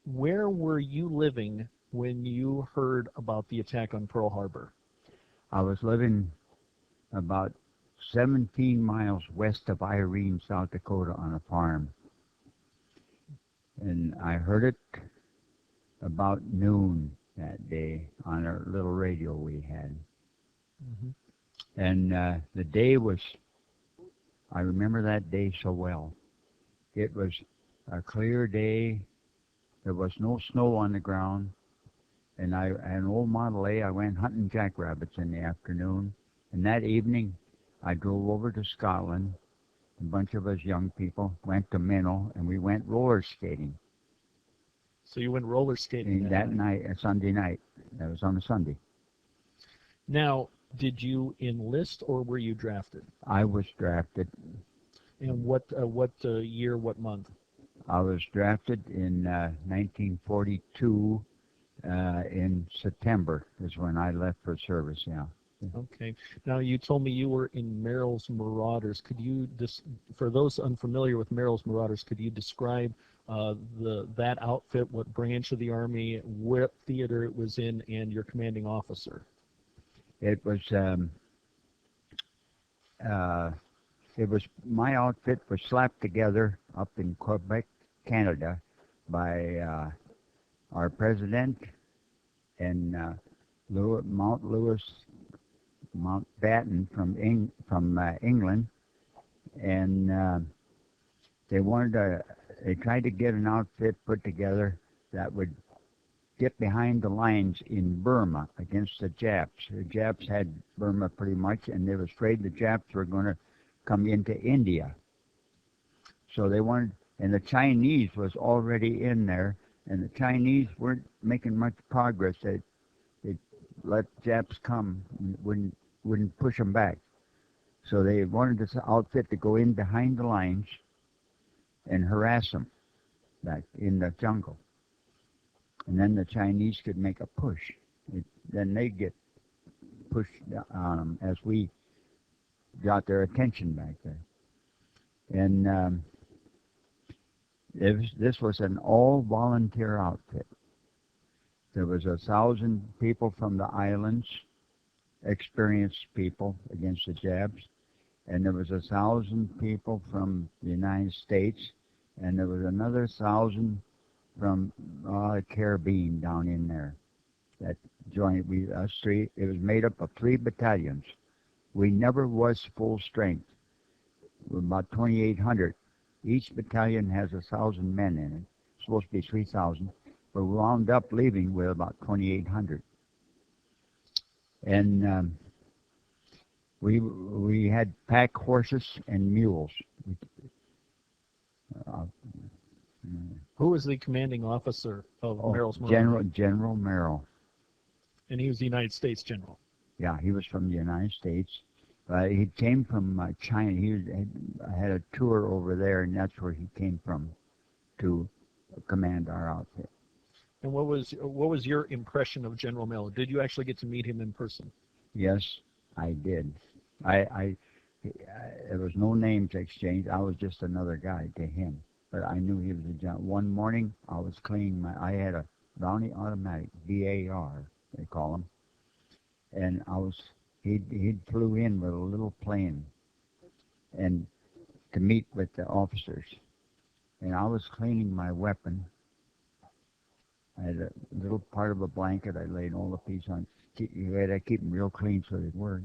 where were you living when you heard about the attack on Pearl Harbor? I was living about 17 miles west of Irene, South Dakota on a farm. And I heard it about noon that day on a little radio we had. Hmm. And the day was, I remember that day so well. It was a clear day. There was no snow on the ground. And I had an old Model A. I went hunting jackrabbits in the afternoon. And that evening, I drove over to Scotland. A bunch of us young people went to Minnow, and we went roller skating. So you went roller skating And that that night. night, Sunday night, that was on a Sunday. Now, did you enlist or were you drafted? I was drafted. And what year, what month? I was drafted in 1942. In September is when I left for service. Yeah. Okay. Now you told me you were in Merrill's Marauders. Could you, for those unfamiliar with Merrill's Marauders, could you describe that outfit, what branch of the Army, what theater it was in, and your commanding officer? It was uh, my outfit was slapped together up in Quebec, Canada, by our president and Mountbatten from England, and they tried to get an outfit put together that would get behind the lines in Burma against the Japs. The Japs had Burma pretty much, and they were afraid the Japs were going to come into India. So they wanted, and the Chinese was already in there, and the Chinese weren't making much progress. They let Japs come, and wouldn't push them back. So they wanted this outfit to go in behind the lines and harass them back in the jungle. And then the Chinese could make a push. Then they'd get pushed on them as we got their attention back there. And this was an all-volunteer outfit. There was 1,000 people from the islands, experienced people against the Japs, and there was 1,000 people from the United States, and there was another 1,000 from the Caribbean down in there that joined us three. It was made up of 3 battalions. We never was full strength. We're about 2,800. Each battalion has 1,000 men in it. It's supposed to be 3,000. But we wound up leaving with about 2,800. And we had pack horses and mules. Uh, Who was the commanding officer of Merrill's General Marauders? General Merrill. And he was the United States general. Yeah, he was from the United States. He came from China. He had a tour over there, and that's where he came from to command our outfit. And what was your impression of General Merrill? Did you actually get to meet him in person? Yes, I did. There was no names exchanged. I was just another guy to him. But I knew he was a general. One morning, I was cleaning I had a Brownie automatic, BAR, they call them. And he flew in with a little plane and to meet with the officers. And I was cleaning my weapon. I had a little part of a blanket. I laid all the pieces on. You had to keep them real clean so they'd work.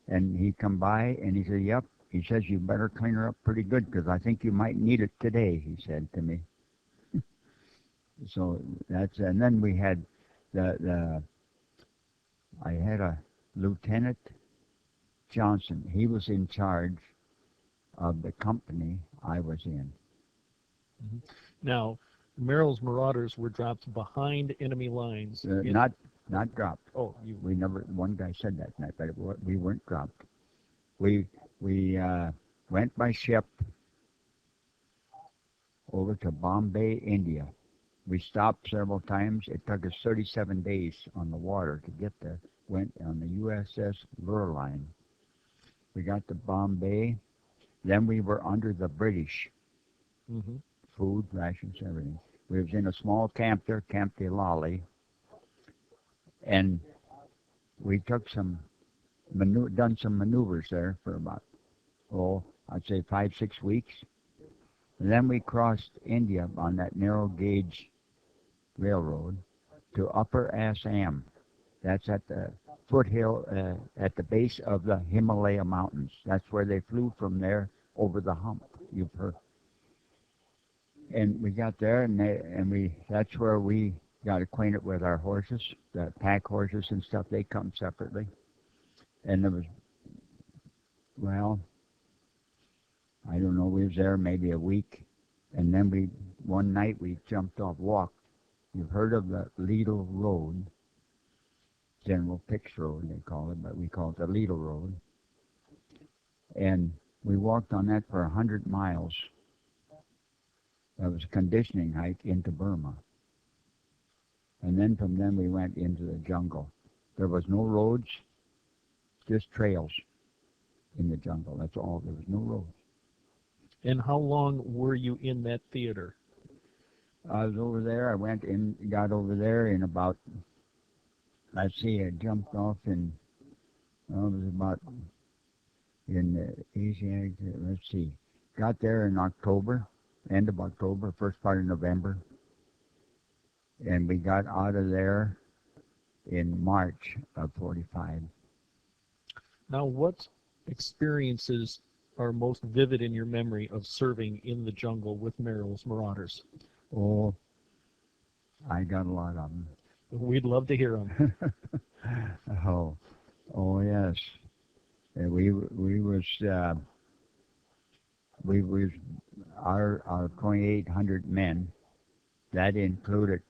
And he come by and he said, "Yep." He says, "You better clean her up pretty good because I think you might need it today," he said to me. So and then we had I had a Lieutenant Johnson. He was in charge of the company I was in. Mm-hmm. Now, Merrill's Marauders were dropped behind enemy lines. Not dropped. Oh, we never. One guy said that night, but we weren't dropped. We went by ship over to Bombay, India. We stopped several times. It took us 37 days on the water to get there. Went on the USS Lurline. We got to Bombay. Then we were under the British. Mm-hmm. Food, rations, everything. We was in a small camp there, Camp De Lally, and we took done some maneuvers there for about, I'd say 5-6 weeks. And then we crossed India on that narrow gauge railroad to Upper Assam. That's at the foothill, at the base of the Himalaya Mountains. That's where they flew from there over the hump, you've heard. And we got there, and that's where we got acquainted with our horses, the pack horses and stuff. They come separately. And there was, well, I don't know, we was there maybe a week. And then one night we jumped off, walked. You've heard of the Lidl Road, General Pix Road they call it, but we call it the Lidl Road. And we walked on that for 100 miles. That was a conditioning hike into Burma. And then from then we went into the jungle. There was no roads, just trails in the jungle. That's all. There was no roads. And how long were you in that theater? I was over there. I got over there in about, I jumped off it was about in Asiatic, got there in October, end of October, first part of November. And we got out of there in March of 45. Now, what experiences are most vivid in your memory of serving in the jungle with Merrill's Marauders? Oh, I got a lot of them. We'd love to hear them. Oh yes. And we was our 2,800 men. That included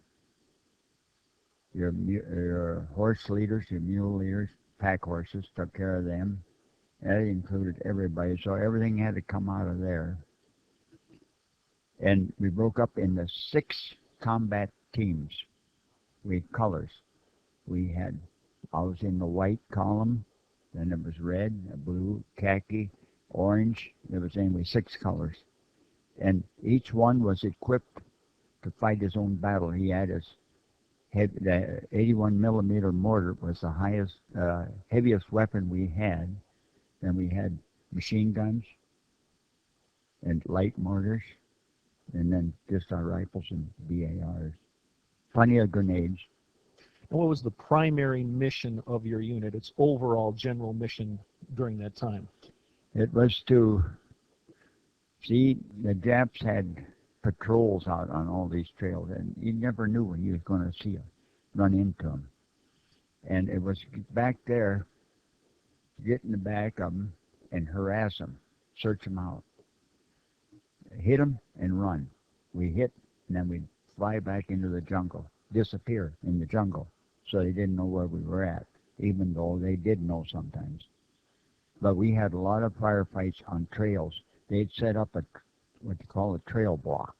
your horse leaders, your mule leaders, pack horses, took care of them. That included everybody, so everything had to come out of there. And we broke up into 6 combat teams. We had colors. I was in the white column, then it was red, blue, khaki, orange. There was anyway 6 colors. And each one was equipped to fight his own battle. He had the 81 millimeter mortar was the highest, heaviest weapon we had. Then we had machine guns and light mortars, and then just our rifles and BARs. Plenty of grenades. And what was the primary mission of your unit, its overall general mission during that time? It was to see the Japs had patrols out on all these trails, and you never knew when you was going to see them, run into them. And it was back there, get in the back of them and harass them, search them out, hit them and run. We hit, and then we'd fly back into the jungle, disappear in the jungle, so they didn't know where we were at, even though they did know sometimes. But we had a lot of firefights on trails. They'd set up what you call a trail block,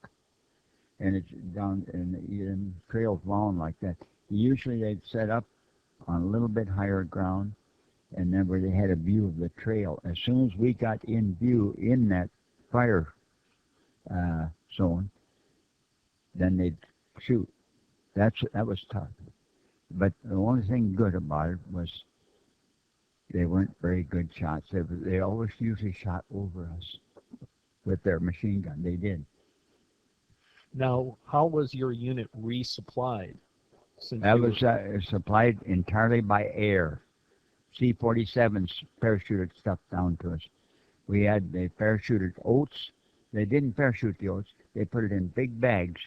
and it's down in trails long like that. Usually they'd set up on a little bit higher ground, and then where they had a view of the trail. As soon as we got in view in that fire zone, then they'd shoot. That was tough. But the only thing good about it was they weren't very good shots. They always usually shot over us with their machine gun. They did. Now, how was your unit resupplied? That was supplied entirely by air. C-47s parachuted stuff down to us. They parachuted oats. They didn't parachute the oats. They put it in big bags,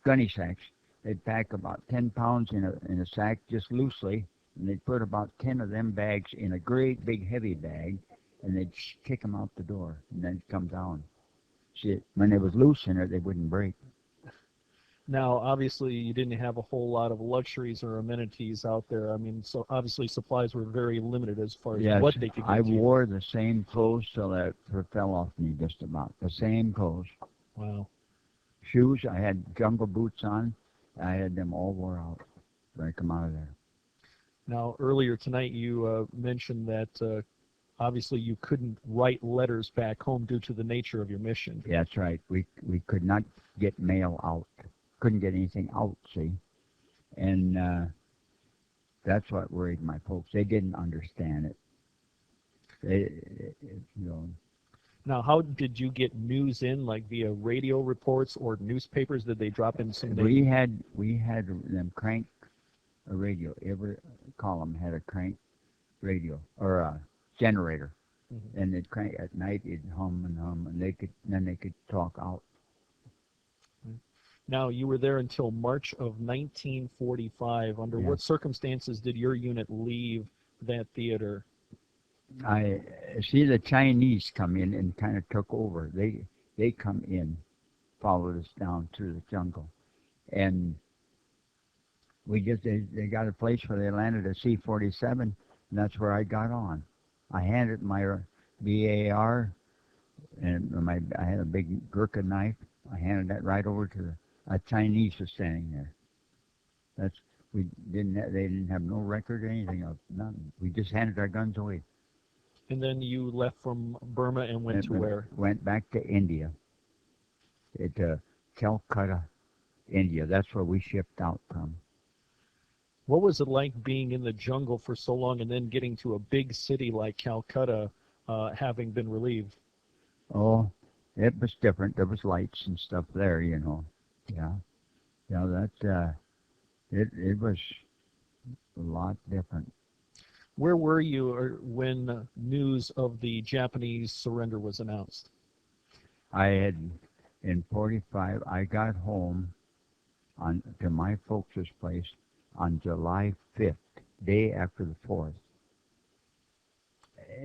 gunny sacks. They'd pack about 10 pounds in a sack just loosely, and they'd put about 10 of them bags in a great big heavy bag, and they'd kick them out the door, and then come down. See, when they was loose in it, they wouldn't break. Now, obviously, you didn't have a whole lot of luxuries or amenities out there. I mean, so obviously supplies were very limited as far as what they could get I you. wore the same clothes till that fell off me just about. The same clothes. Wow. Shoes, I had jungle boots on. I had them all wore out when I come out of there. Now, earlier tonight you mentioned that obviously you couldn't write letters back home due to the nature of your mission. Yeah, that's right. We could not get mail out. couldn't get anything out, see. And that's what worried my folks. They didn't understand it. You know, Now, how did you get news in, like via radio reports or newspapers? Did they drop in some we had them crank a radio. Every column had a crank radio or a generator, Mhm. and it'd crank at night. It'd hum, and they could talk out. Now, you were there until March of 1945. Under Yeah. what circumstances did your unit leave that theater? I see the Chinese come in and kind of took over. They come in, followed us down through the jungle, and they got a place where they landed a C-47, and that's where I got on. I handed my BAR, and I had a big Gurkha knife. I handed that right over to a Chinese was standing there. They didn't have no record or anything of nothing. We just handed our guns away. And then you left from Burma and went to where? Went back to India. To Calcutta, India. That's where we shipped out from. What was it like being in the jungle for so long and then getting to a big city like Calcutta, having been relieved? Oh, it was different. There was lights and stuff there, you know. Yeah. It was a lot different. Where were you when news of the Japanese surrender was announced? In 45, I got home to my folks' place on July 5th, day after the 4th.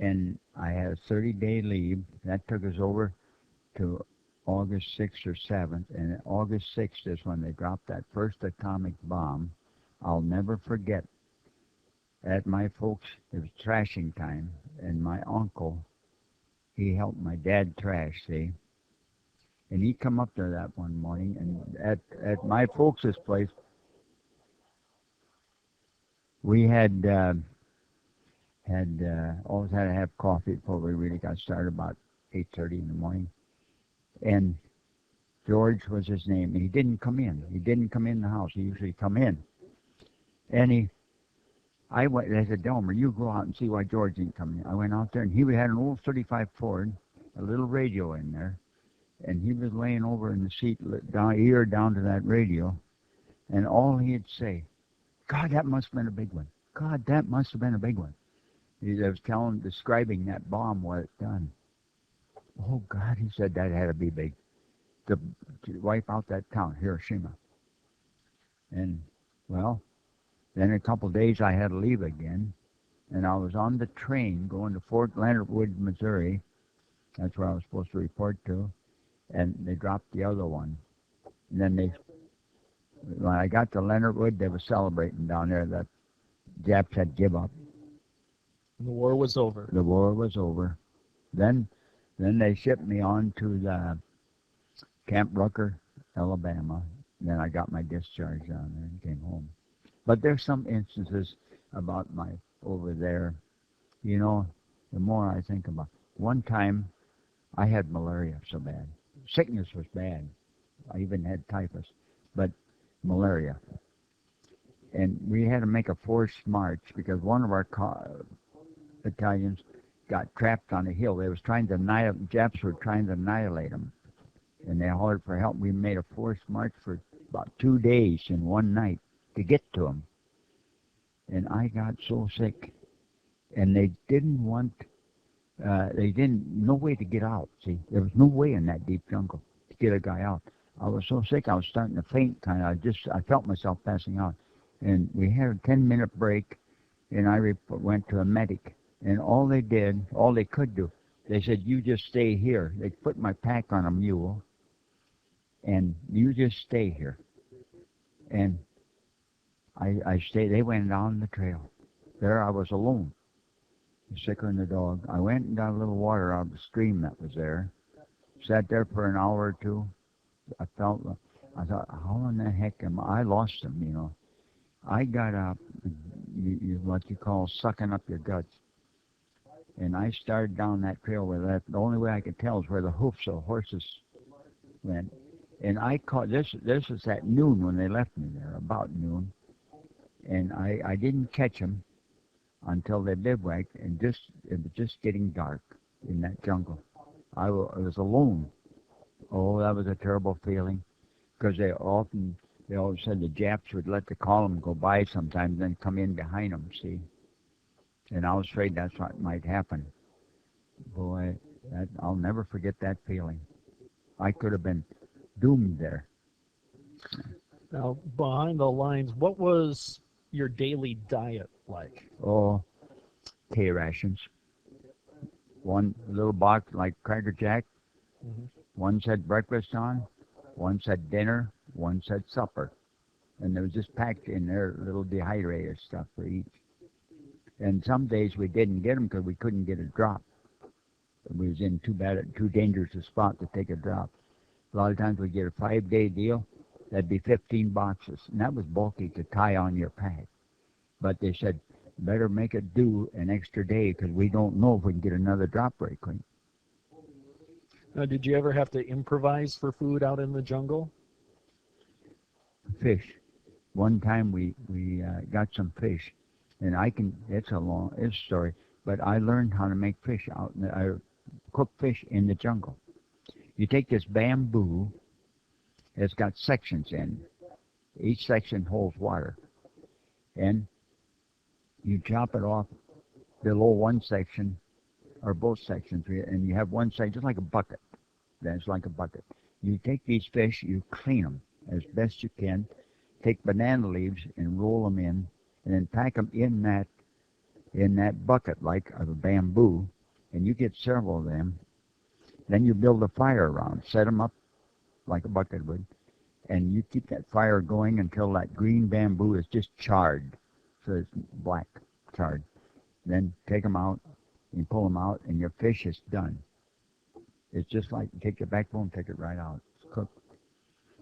And I had a 30-day leave. That took us over to August 6th or 7th. And August 6th is when they dropped that first atomic bomb. I'll never forget. At my folks, it was trashing time, and my uncle, he helped my dad trash, see? And he come up there that one morning, and at my folks' place, we had always had to have coffee before we really got started, about 8:30 in the morning. And George was his name, and he didn't come in. He didn't come in the house. He usually come in. And I said, Delmer, you go out and see why George didn't come in. I went out there, and he had an old 35 Ford, a little radio in there, and he was laying over in the seat, ear down to that radio, and all he'd say, God, that must have been a big one. God, that must have been a big one. He was describing that bomb, what it done. Oh, God, he said, that had to be big. To wipe out that town, Hiroshima. And, well, then a couple of days I had to leave again, and I was on the train going to Fort Leonard Wood, Missouri. That's where I was supposed to report to, and they dropped the other one. And then when I got to Leonard Wood, they were celebrating down there that Japs had give up. And the war was over. The war was over. Then they shipped me on to the Camp Rucker, Alabama. Then I got my discharge down there and came home. But there's some instances about over there, you know, the more I think about it. One time I had malaria so bad. Sickness was bad. I even had typhus, but malaria. And we had to make a forced march because one of our battalions got trapped on a hill. Japs were trying to annihilate them. And they hollered for help. We made a forced march for about 2 days and one night to get to them. And I got so sick. And they didn't no way to get out, see. There was no way in that deep jungle to get a guy out. I was so sick, I was starting to faint, kind of. I felt myself passing out. And we had a 10-minute break, and I went to a medic. And all they could do, they said, you just stay here. They put my pack on a mule, and you just stay here. And I stayed. They went down the trail. There I was alone, sicker than the dog. I went and got a little water out of the stream that was there. Sat there for an hour or two. I thought, how in the heck I lost them, you know. I got up, what you call sucking up your guts. And I started down that trail the only way I could tell is where the hoofs of horses went. And I caught this. This was at noon when they left me there, about noon. And I didn't catch them until they bivouacked, and it was just getting dark in that jungle. I was alone. Oh, that was a terrible feeling, because they always said the Japs would let the column go by sometimes, then come in behind them. See, and I was afraid that's what might happen. Boy, I'll never forget that feeling. I could have been doomed there. Now, behind the lines, what was your daily diet like? Oh, K rations. One little box like Cracker Jack. Mhm. One said breakfast on, one said dinner, one said supper. And there was just packed in there little dehydrated stuff for each. And some days we didn't get them because we couldn't get a drop. We was in too dangerous a spot to take a drop. A lot of times we get a 5-day deal. That'd be 15 boxes, and that was bulky to tie on your pack. But they said, better make it do an extra day because we don't know if we can get another drop very quick. Now, did you ever have to improvise for food out in the jungle? Fish. One time we got some fish, and it's a story, but I learned how to make fish I cook fish in the jungle. You take this bamboo, it's got sections in. Each section holds water. And you chop it off below one section, or both sections, and you have one section, just like a bucket. That's like a bucket. You take these fish, you clean them as best you can, take banana leaves and roll them in, and then pack them in that bucket like of a bamboo, and you get several of them. Then you build a fire around, set them up like a bucket would, and you keep that fire going until that green bamboo is just charred, so it's black, charred. Then take them out, you pull them out, and your fish is done. It's just like you take the backbone, take it right out. It's cooked.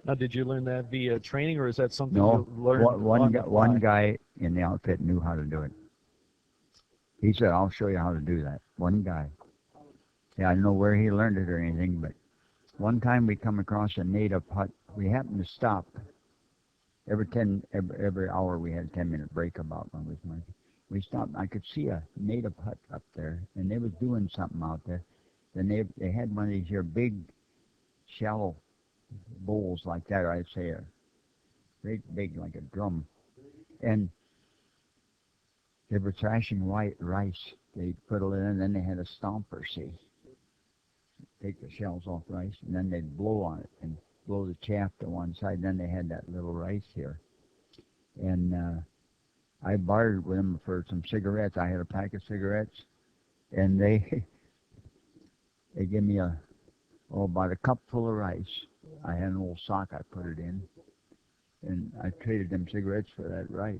Now, did you learn that via training, or is that something No, you learned on the one fly? guy in the outfit knew how to do it. He said, I'll show you how to do that. One guy. Yeah, I don't know where he learned it or anything, but one time we come across a native hut. We happened to stop. Every hour we had a 10-minute break about when we was marching. We stopped. I could see a native hut up there, and they was doing something out there. Then they had one of these here big, shallow bowls like that, or I'd say a great big like a drum, and they were thrashing white rice. They put it in, and then they had a stomper, see. Take the shells off rice, and then they'd blow on it and blow the chaff to one side. And then they had that little rice here. And I bartered with them for some cigarettes. I had a pack of cigarettes, and they gave me about a cup full of rice. I had an old sock I put it in, and I traded them cigarettes for that rice.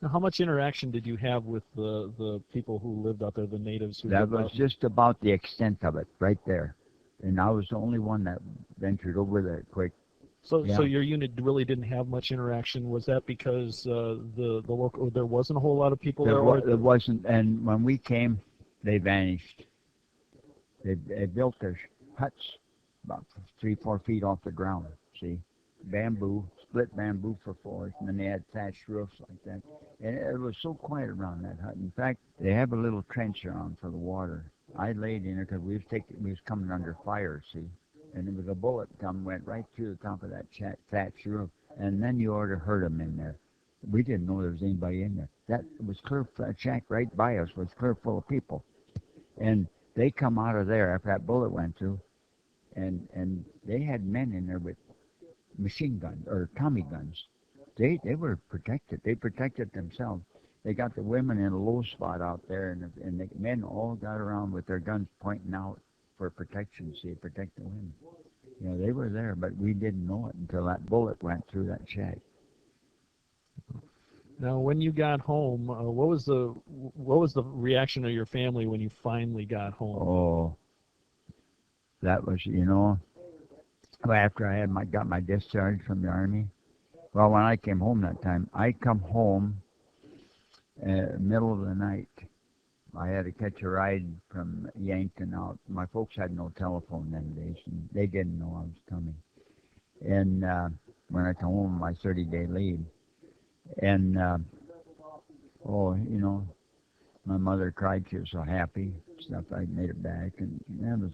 Now, how much interaction did you have with the people who lived out there, the natives who That lived was out just about the extent of it, right there. And I was the only one that ventured over there quick. So Yeah. your unit really didn't have much interaction. Was that because the local, there wasn't a whole lot of people there? There wasn't, and when we came, they vanished. They built their huts about 3-4 feet off the ground, see? Bamboo, split bamboo for floors, and then they had thatched roofs like that. And it was so quiet around that hut. In fact, they have a little trench around for the water. I laid in it because we was coming under fire, see? And there was a bullet went right through the top of that thatched roof. And then you ought to heard them in there. We didn't know there was anybody in there. That was clear, that shack right by us was clear full of people. And they come out of there after that bullet went through, and they had men in there with machine guns or Tommy guns. They were protected. They protected themselves. They got the women in a low spot out there, and the men all got around with their guns pointing out for protection, see, protect the women. You know, they were there, but we didn't know it until that bullet went through that shack. Now, when you got home, what was the reaction of your family when you finally got home? Oh, that was, after I got my discharge from the Army. Well, when I came home that time, I come home middle of the night. I had to catch a ride from Yankton out. My folks had no telephone them days, and they didn't know I was coming. and when I come home on my 30-day leave. And oh, you know, my mother cried. She was so happy. Stuff I made it back, and that was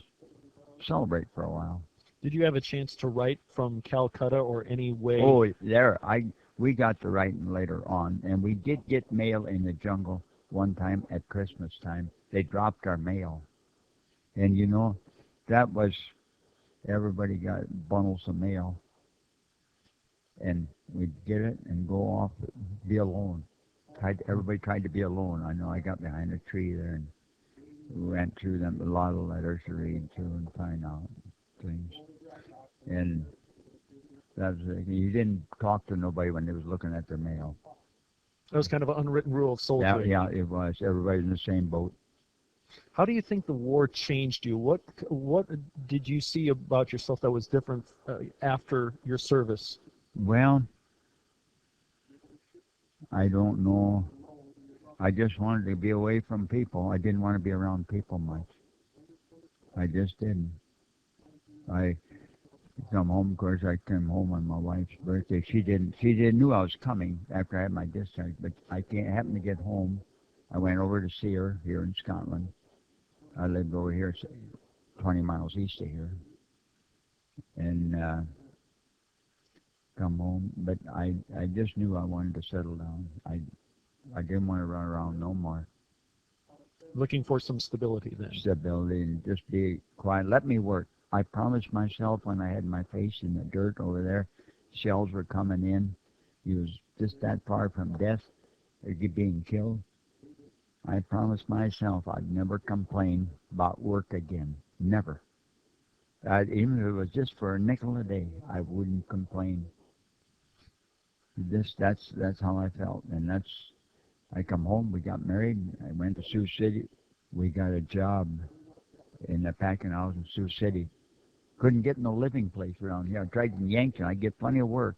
celebrate for a while. Did you have a chance to write from Calcutta or any way? Oh, there we got to writing later on, and we did get mail in the jungle one time at Christmas time. They dropped our mail, and you know, that was everybody got bundles of mail, and we'd get it and go off, be alone. Everybody tried to be alone. I know I got behind a tree there and went through them, a lot of letters to read through and find out things. And that's you didn't talk to nobody when they was looking at their mail. That was kind of an unwritten rule of soldiering. Yeah, it was. Everybody's in the same boat. How do you think the war changed you? What did you see about yourself that was different after your service? Well, I don't know. I just wanted to be away from people. I didn't want to be around people much. I just didn't. I come home. Of course, I came home on my wife's birthday. She didn't knew I was coming after I had my discharge, but I happened to get home. I went over to see her here in Scotland. I lived over here, 20 miles east of here, and come home. But I just knew I wanted to settle down. I didn't want to run around no more. Looking for some stability then. Stability and just be quiet. Let me work. I promised myself when I had my face in the dirt over there, shells were coming in. He was just that far from death, or being killed. I promised myself I'd never complain about work again. Never. Even if it was just for a nickel a day, I wouldn't complain. That's how I felt, and I come home. We got married. I went to Sioux City. We got a job in a packing house in Sioux City. Couldn't get no living place around here. I tried in Yankton. I get plenty of work,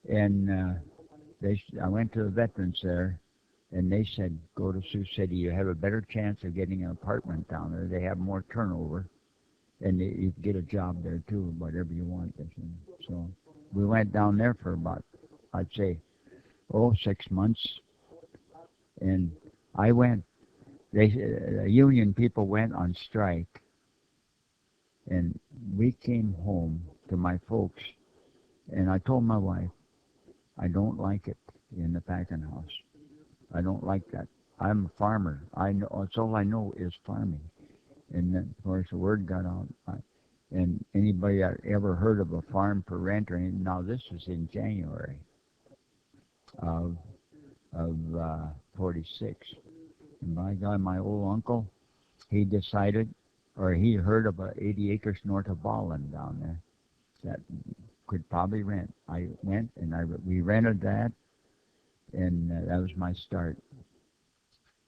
and I went to the veterans there. And they said, go to Sioux City. You have a better chance of getting an apartment down there. They have more turnover. And you can get a job there, too, whatever you want. So we went down there for about, I'd say, 6 months. And I went. The union people went on strike. And we came home to my folks. And I told my wife, I don't like it in the packing house. I don't like that. I'm a farmer. I know that's all I know is farming. And then, of course, the word got out. And anybody that ever heard of a farm for rent or anything, now this was in January of 46. And by God, my old uncle, he decided, or he heard of 80 acres north of Ballin down there that could probably rent. I went and we rented that. And that was my start.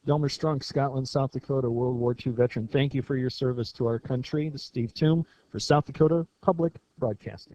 Delmer Strunk, Scotland, South Dakota, World War II veteran. Thank you for your service to our country. This is Steve Toom for South Dakota Public Broadcasting.